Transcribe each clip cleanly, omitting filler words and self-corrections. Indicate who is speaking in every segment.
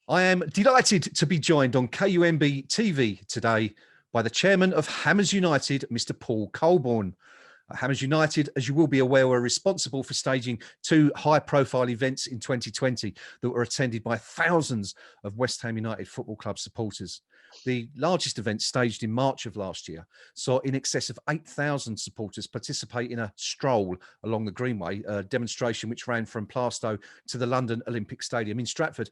Speaker 1: I am delighted to be joined on KUMB TV today by the chairman of Hammers United, Mr. Paul Colborne. Hammers United, as you will be aware, were responsible for staging two high-profile events in 2020 that were attended by thousands of West Ham United Football Club supporters. The largest event, staged in March of last year, saw in excess of 8,000 supporters participate in a stroll along the Greenway, a demonstration which ran from Plaistow to the London Olympic Stadium in Stratford.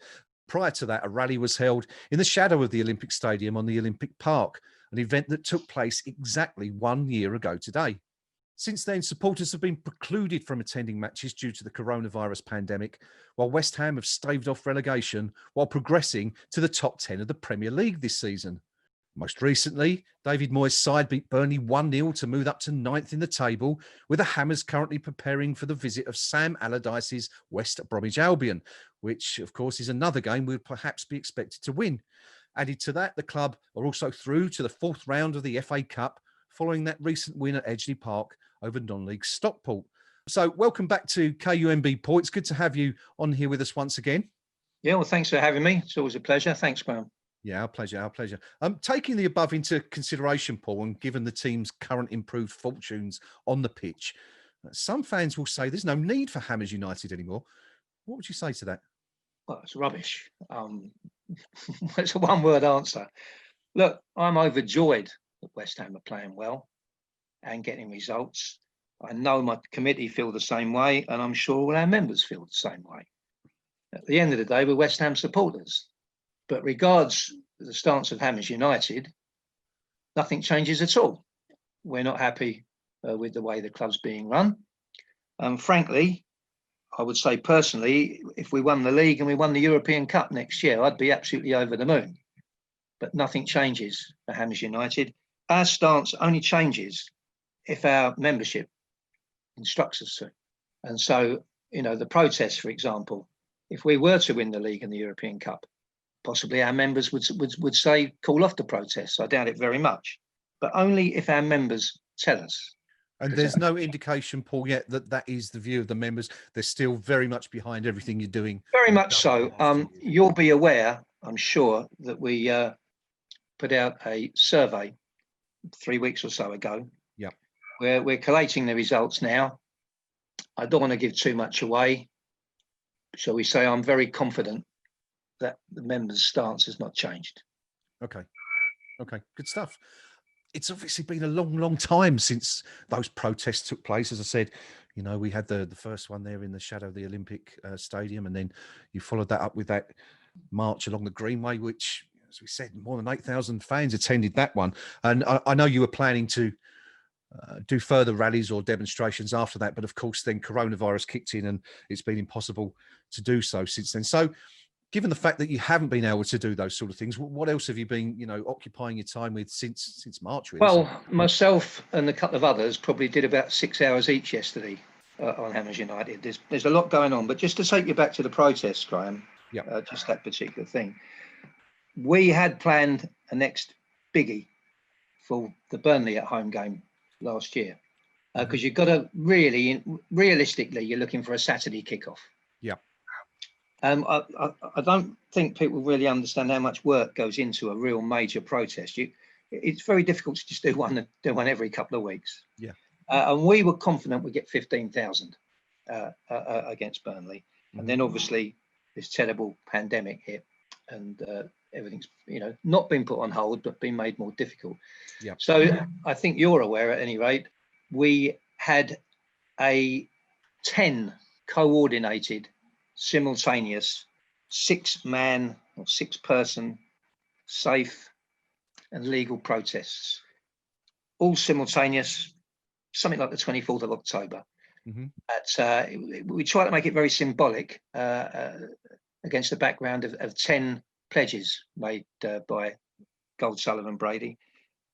Speaker 1: Prior to that, a rally was held in the shadow of the Olympic Stadium on the Olympic Park, an event that took place exactly 1 year ago today. Since then, supporters have been precluded from attending matches due to the coronavirus pandemic, while West Ham have staved off relegation while progressing to the top 10 of the Premier League this season. Most recently, David Moyes' side beat Burnley 1-0 to move up to 9th in the table, with the Hammers currently preparing for the visit of Sam Allardyce's West Bromwich Albion, which, of course, is another game we'd perhaps be expected to win. Added to that, the club are also through to the fourth round of the FA Cup, following that recent win at Edgeley Park over non-league Stockport. So welcome back to KUMB, Paul. It's good to have you on here with us once again.
Speaker 2: Yeah, well, thanks for having me. It's always a pleasure. Thanks, Graham.
Speaker 1: Yeah, our pleasure, our pleasure. Taking the above into consideration, Paul, and given the team's current improved fortunes on the pitch, some fans will say there's no need for Hammers United anymore. What would you say to that?
Speaker 2: Well, it's rubbish. It's a one-word answer. Look, I'm overjoyed that West Ham are playing well and getting results. I know my committee feel the same way, and I'm sure all our members feel the same way. At the end of the day, we're West Ham supporters. But regards the stance of Hammers United, nothing changes at all. We're not happy with the way the club's being run. Frankly, I would say personally, if we won the league and we won the European Cup next year, I'd be absolutely over the moon. But nothing changes for Hammers United. Our stance only changes if our membership instructs us to. And so, you know, the protests, for example, if we were to win the league and the European Cup, possibly our members would say, call off the protests. I doubt it very much, but only if our members tell us.
Speaker 1: And there's no indication, Paul, yet that that is the view of the members. They're still very much behind everything you're doing.
Speaker 2: Very much so. You'll be aware, I'm sure, that we put out a survey 3 weeks or so ago.
Speaker 1: Yeah.
Speaker 2: Where we're collating the results now. I don't want to give too much away. Shall we say I'm very confident that the members' stance has not changed.
Speaker 1: Okay, good stuff. It's obviously been a long time since those protests took place. As I said, you know, we had the first one there in the shadow of the Olympic Stadium, and then you followed that up with that march along the Greenway, which, as we said, more than 8,000 fans attended that one. And I know you were planning to do further rallies or demonstrations after that, but of course then coronavirus kicked in and it's been impossible to do so since then. So given the fact that you haven't been able to do those sort of things, what else have you been, you know, occupying your time with since March? Really?
Speaker 2: Well, myself and a couple of others probably did about 6 hours each yesterday on Hammers United. There's a lot going on, but just to take you back to the protests, Graham, just that particular thing. We had planned a next biggie for the Burnley at home game last year, because you've got to realistically, you're looking for a Saturday kickoff.
Speaker 1: Yeah.
Speaker 2: I don't think people really understand how much work goes into a real major protest. It's very difficult to just do one every couple of weeks.
Speaker 1: Yeah.
Speaker 2: And we were confident we'd get 15,000 against Burnley. And then obviously this terrible pandemic hit, and everything's, you know, not been put on hold, but been made more difficult.
Speaker 1: Yeah.
Speaker 2: So I think you're aware, at any rate, we had a 10 coordinated, simultaneous 6-man or 6-person safe and legal protests, all simultaneous, something like the 24th of October. We try to make it very symbolic against the background of 10 pledges made by Gold, Sullivan, Brady,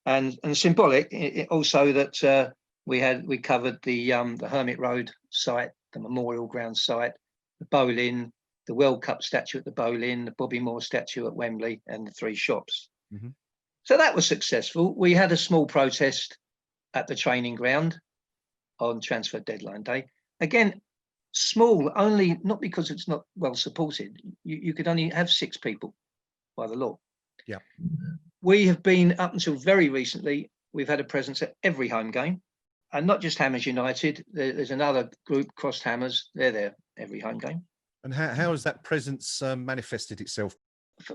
Speaker 2: and symbolic also that we covered the Hermit Road site, the Memorial Ground site, the Boleyn, the World Cup statue at the Boleyn, the Bobby Moore statue at Wembley, and the 3 shops. So that was successful. We had a small protest at the training ground on transfer deadline day. Again, Small, only not because it's not well supported. You could only have 6 people by the law.
Speaker 1: Yeah.
Speaker 2: We have been, up until very recently, we've had a presence at every home game, and not just Hammers United. There's another group, Crossed Hammers. They're there every home game.
Speaker 1: And how has that presence manifested itself?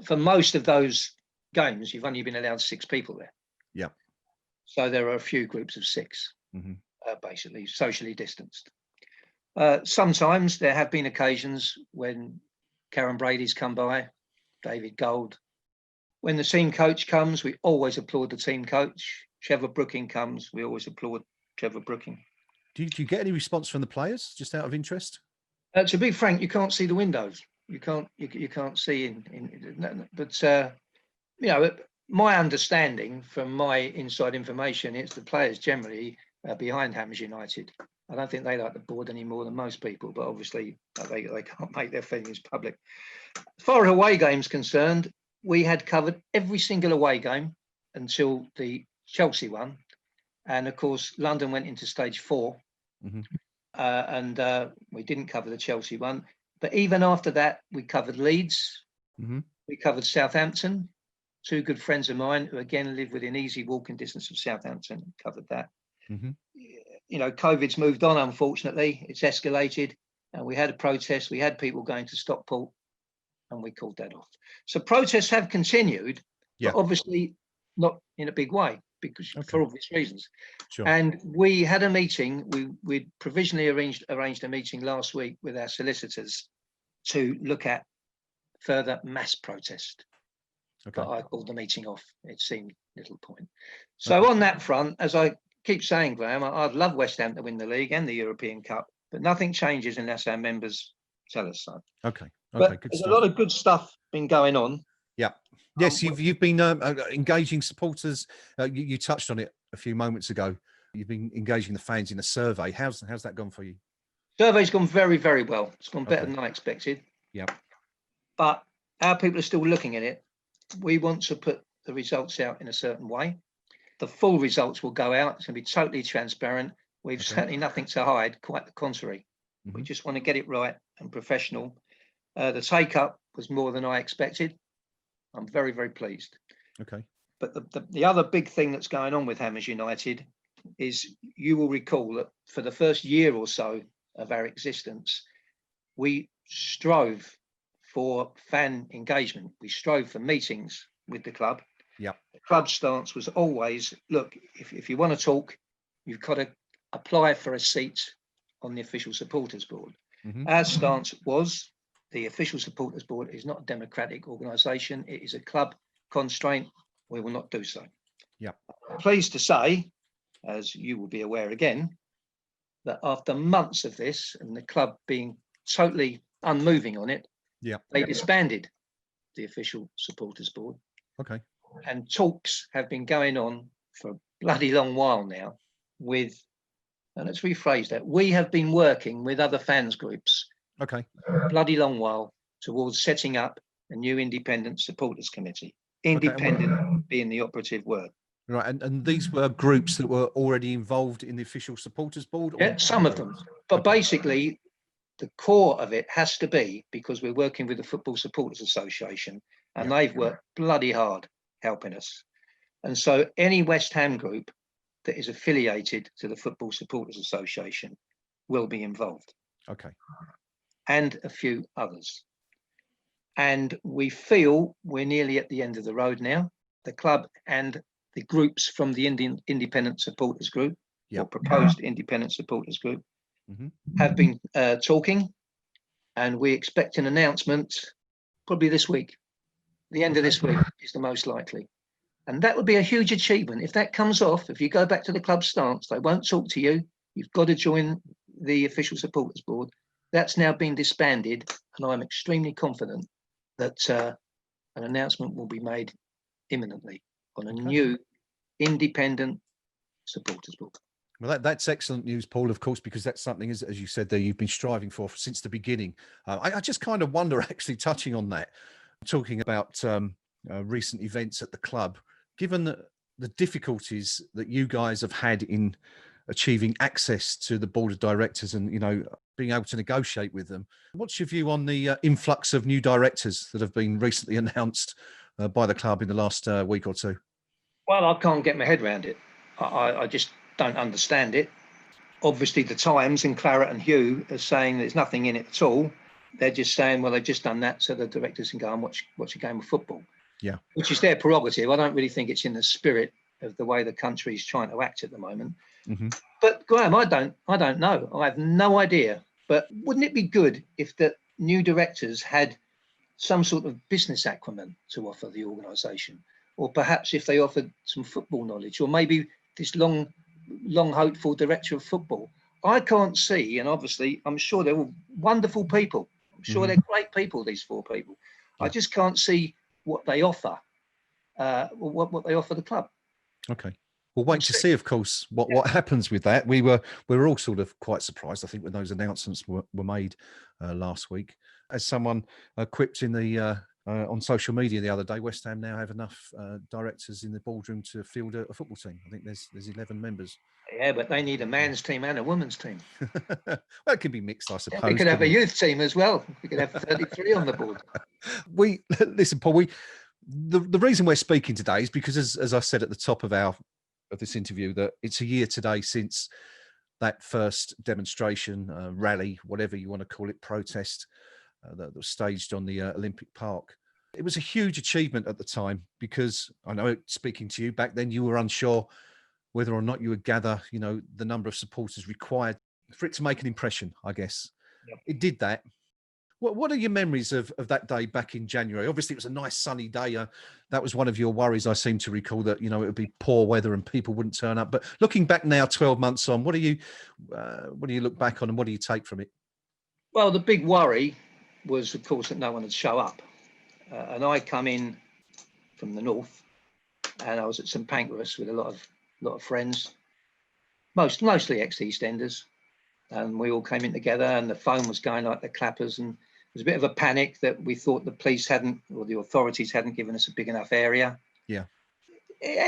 Speaker 2: For most of those games, you've only been allowed 6 people there.
Speaker 1: Yeah.
Speaker 2: So there are a few groups of 6,
Speaker 1: Mm-hmm.
Speaker 2: Basically socially distanced. Sometimes there have been occasions when Karen Brady's come by, David Gold. When the team coach comes, we always applaud the team coach. Trevor Brooking comes, we always applaud Trevor Brooking.
Speaker 1: Do you get any response from the players, just out of interest?
Speaker 2: To be frank, you can't see the windows. You can't see but you know, my understanding from my inside information, it's the players generally behind Hammers United. I don't think they like the board any more than most people, but obviously they can't make their feelings public. As far as away games concerned, we had covered every single away game until the Chelsea one, and of course London went into stage 4.
Speaker 1: Mm-hmm.
Speaker 2: And we didn't cover the Chelsea one. But even after that, we covered Leeds.
Speaker 1: Mm-hmm.
Speaker 2: We covered Southampton. 2 good friends of mine who again live within easy walking distance of Southampton covered that.
Speaker 1: Mm-hmm.
Speaker 2: You know, COVID's moved on, unfortunately. It's escalated, and we had a protest. We had people going to Stockport, and we called that off. So protests have continued, but obviously not in a big way, because for obvious reasons.
Speaker 1: Sure.
Speaker 2: And we had a meeting. We provisionally arranged a meeting last week with our solicitors to look at further mass protest.
Speaker 1: Okay.
Speaker 2: But I called the meeting off. It seemed little point. So on that front, as I keep saying, Graham, I'd love West Ham to win the league and the European Cup, but nothing changes unless our members tell us so.
Speaker 1: Okay.
Speaker 2: But
Speaker 1: Good
Speaker 2: there's
Speaker 1: stuff.
Speaker 2: a lot of good stuff been going on.
Speaker 1: Yeah. Yes, you've been engaging supporters. You touched on it a few moments ago. You've been engaging the fans in a survey. How's that gone for you?
Speaker 2: Survey's gone very, very well. It's gone better than I expected.
Speaker 1: Yeah.
Speaker 2: But our people are still looking at it. We want to put the results out in a certain way. The full results will go out. It's going to be totally transparent. We've certainly nothing to hide, quite the contrary. Mm-hmm. We just want to get it right and professional. The take-up was more than I expected. I'm very, very pleased.
Speaker 1: Okay.
Speaker 2: But the other big thing that's going on with Hammers United is, you will recall that for the first year or so of our existence, we strove for fan engagement. We strove for meetings with the club.
Speaker 1: Yeah.
Speaker 2: The club's stance was always, look, if you want to talk, you've got to apply for a seat on the official supporters board. Mm-hmm. Our stance was, the official supporters board is not a democratic organisation. It is a club constraint. We will not do so.
Speaker 1: Yeah.
Speaker 2: I'm pleased to say, as you will be aware again, that after months of this and the club being totally unmoving on it, they disbanded the official supporters board.
Speaker 1: Okay. And
Speaker 2: talks have been going on for a bloody long while now with, and let's rephrase that, we have been working with other fans groups. Okay. A bloody long while towards setting up a new independent supporters committee. Independent being the operative word.
Speaker 1: Right, and these were groups that were already involved in the official supporters board?
Speaker 2: Yeah, some of them. But basically, the core of it has to be, because we're working with the Football Supporters Association, and they've worked bloody hard helping us. And so any West Ham group that is affiliated to the Football Supporters Association will be involved.
Speaker 1: Okay. And
Speaker 2: a few others. And we feel we're nearly at the end of the road now. The club and the groups from the Independent Supporters Group, or proposed Independent Supporters Group, have been talking, and we expect an announcement probably this week. The end of this week is the most likely. And that would be a huge achievement. If that comes off, if you go back to the club stance, they won't talk to you. You've got to join the official supporters board. That's now been disbanded, and I'm extremely confident that an announcement will be made imminently on a new independent supporters board.
Speaker 1: Well, that's excellent news, Paul, of course, because that's something, as you said there, you've been striving for since the beginning. I just kind of wonder, actually, touching on that, talking about recent events at the club, given the difficulties that you guys have had in achieving access to the board of directors, and, being able to negotiate with them. What's your view on the influx of new directors that have been recently announced by the club in the last week or two?
Speaker 2: Well, I can't get my head around it. I just don't understand it. Obviously, the Times and Claret and Hugh are saying there's nothing in it at all. They're just saying, well, they've just done that so the directors can go and watch a game of football.
Speaker 1: Yeah.
Speaker 2: Which is their prerogative. I don't really think it's in the spirit of the way the country is trying to act at the moment.
Speaker 1: Mm-hmm.
Speaker 2: But Graham, I don't know. I have no idea. But wouldn't it be good if the new directors had some sort of business acumen to offer the organisation, or perhaps if they offered some football knowledge, or maybe this long hoped for director of football? I can't see, and obviously I'm sure they're all wonderful people. I'm sure they're great people, these four people.
Speaker 1: Yeah.
Speaker 2: I just can't see what they offer, what they offer the club.
Speaker 1: Okay. We'll wait to see, of course, what happens with that. We were all sort of quite surprised, I think, when those announcements were made last week. As someone quipped in the on social media the other day, West Ham now have enough directors in the boardroom to field a football team. I think there's 11 members.
Speaker 2: Yeah, but they need a man's team and a woman's team.
Speaker 1: Well, it can be mixed, I suppose.
Speaker 2: We could have a youth team as well. We could have 33 on the board.
Speaker 1: Listen, Paul. The reason we're speaking today is because, as I said at the top of this interview, that it's a year today since that first demonstration, rally, whatever you want to call it, protest that was staged on the Olympic Park. It was a huge achievement at the time, because I know, speaking to you back then, you were unsure whether or not you would gather, the number of supporters required for it to make an impression, I guess.
Speaker 2: Yep.
Speaker 1: It did that. What are your memories of that day back in January? Obviously, it was a nice sunny day. That was one of your worries, I seem to recall, that, it would be poor weather and people wouldn't turn up. But looking back now, 12 months on, what do you look back on, and what do you take from it?
Speaker 2: Well, the big worry was, of course, that no one would show up. And I come in from the north, and I was at St Pancras with a lot of friends, mostly ex-EastEnders. And we all came in together, and the phone was going like the clappers, and there was a bit of a panic that we thought the police hadn't, or the authorities hadn't given us a big enough area.
Speaker 1: Yeah.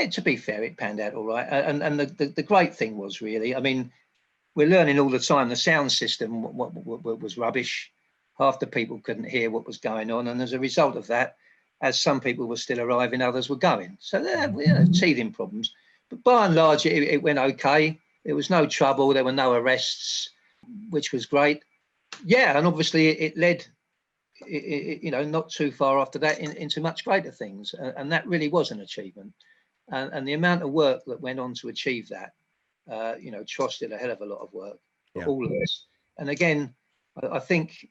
Speaker 2: To be fair, it panned out all right. And the great thing was, really, I mean, we're learning all the time, the sound system was rubbish. Half the people couldn't hear what was going on. And as a result of that, as some people were still arriving, others were going. So there were teething problems. But by and large, it went okay. There was no trouble. There were no arrests, which was great. Yeah, and obviously it led, not too far after that into much greater things. And that really was an achievement. And the amount of work that went on to achieve that, Tross did a hell of a lot of work for all of us. And again, I think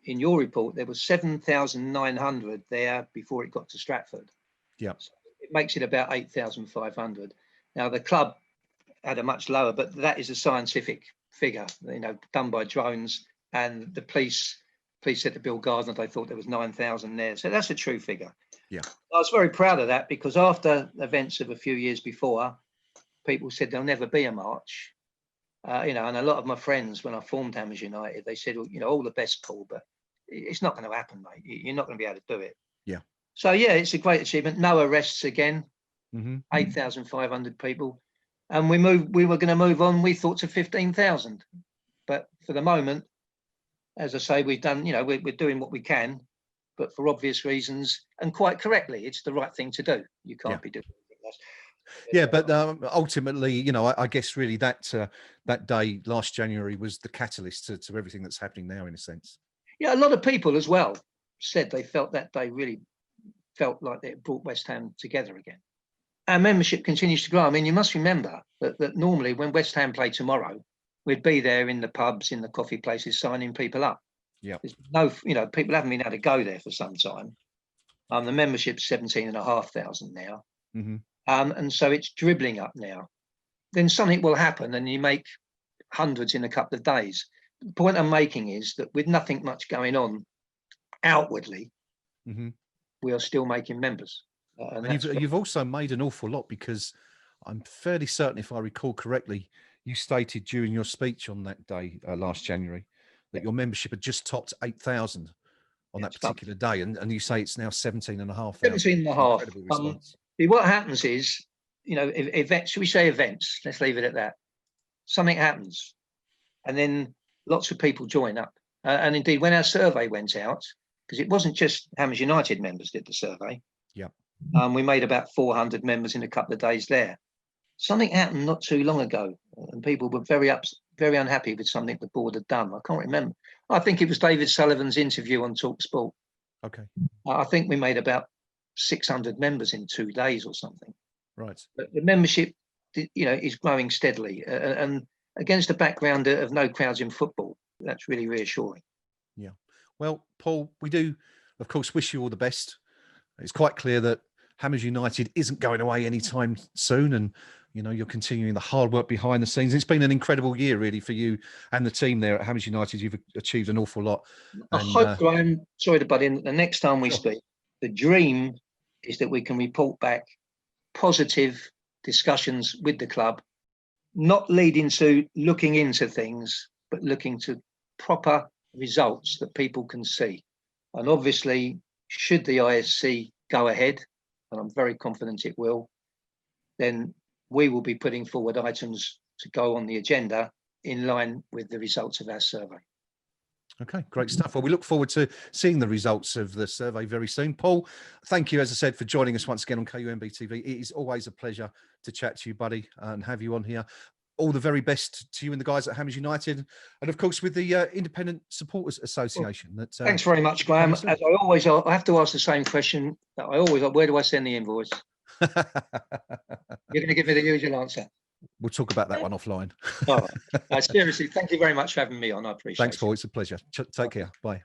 Speaker 2: in your report, there was 7,900 there before it got to Stratford.
Speaker 1: Yeah.
Speaker 2: So it makes it about 8,500. Now, the club had a much lower, but that is a scientific figure, done by drones. And the police said to Bill Gardner, they thought there was 9,000 there. So that's a true figure.
Speaker 1: Yeah.
Speaker 2: I was very proud of that, because after events of a few years before, people said there'll never be a march. And a lot of my friends, when I formed Hammers United, they said, all the best, Paul, but it's not going to happen, mate. You're not going to be able to do it.
Speaker 1: Yeah.
Speaker 2: So, yeah, it's a great achievement. No arrests again, 8,500 people. And we were going to move on, we thought, to 15,000. But for the moment, as I say, we've done, we're doing what we can, but for obvious reasons, and quite correctly, it's the right thing to do. You can't be doing anything else.
Speaker 1: Yeah, but ultimately, I guess really that day last January was the catalyst to everything that's happening now, in a sense.
Speaker 2: Yeah, a lot of people as well said they felt that day really felt like it brought West Ham together again. Our membership continues to grow. I mean, you must remember that normally when West Ham play tomorrow, we'd be there in the pubs, in the coffee places, signing people up.
Speaker 1: Yeah.
Speaker 2: There's no, people haven't been able to go there for some time. The membership's 17,500 now.
Speaker 1: Mm-hmm.
Speaker 2: And so it's dribbling up now. Then something will happen and you make hundreds in a couple of days. The point I'm making is that with nothing much going on outwardly, we are still making members.
Speaker 1: And you've also made an awful lot, because I'm fairly certain, if I recall correctly, you stated during your speech on that day last January that your membership had just topped 8,000 on that particular day. And you say it's now 17,500.
Speaker 2: 17,500.
Speaker 1: Incredible response.
Speaker 2: What happens is, events, should we say events? Let's leave it at that. Something happens. And then lots of people join up. And indeed, when our survey went out, because it wasn't just Hammers United members did the survey.
Speaker 1: Yeah.
Speaker 2: We made about 400 members in a couple of days there. Something happened not too long ago, and people were very unhappy with something the board had done. I can't remember. I think it was David Sullivan's interview on Talk Sport.
Speaker 1: Okay.
Speaker 2: I think we made about 600 members in 2 days or something.
Speaker 1: Right.
Speaker 2: But the membership, is growing steadily, and against the background of no crowds in football, that's really reassuring.
Speaker 1: Yeah. Well, Paul, we do, of course, wish you all the best. It's quite clear that Hammers United isn't going away anytime soon, and you're continuing the hard work behind the scenes. It's been an incredible year, really, for you and the team there at Hammers United. You've achieved an awful lot.
Speaker 2: I hope, Graham, sorry to butt in, the next time we speak, the dream is that we can report back positive discussions with the club, not leading to looking into things, but looking to proper results that people can see. And obviously, should the ISC go ahead, and I'm very confident it will, then we will be putting forward items to go on the agenda in line with the results of our survey.
Speaker 1: Okay, great stuff. Well, we look forward to seeing the results of the survey very soon. Paul, thank you, as I said, for joining us once again on KUMB TV. It is always a pleasure to chat to you, buddy, and have you on here. All the very best to you and the guys at Hammers United, and of course with the Independent Supporters Association.
Speaker 2: Thanks very much, Graham. As I have to ask the same question that I always, where do I send the invoice? You're going to give me the usual answer.
Speaker 1: We'll talk about that one offline.
Speaker 2: All right. Seriously, thank you very much for having me on. I appreciate it.
Speaker 1: Thanks, Paul. It's a pleasure. Take care. Bye.